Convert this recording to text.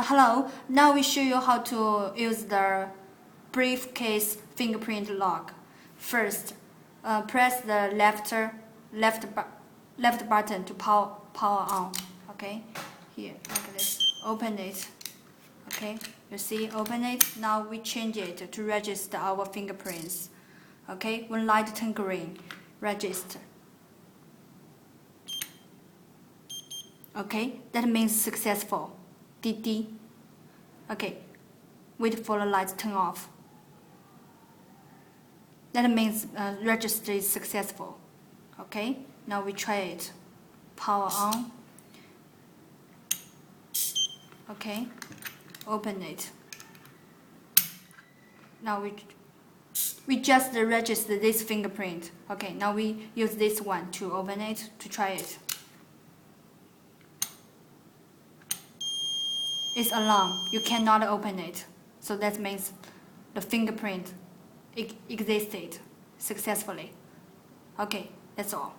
Hello, now we show you how to use the briefcase fingerprint lock. First, press the left button to power on. Okay, here like this. Open it. Okay, you see, open it. Now we change it to register our fingerprints. Okay, when light turn green, register. Okay, that means successful. DD. Okay, wait for the lights turn off. That means register is successful. Okay, now we try it. Power on. Okay, open it. Now we just register this fingerprint. Okay, now we use this one to open it, to try it. It's alarm. You cannot open it. So that means the fingerprint existed successfully. Okay, that's all.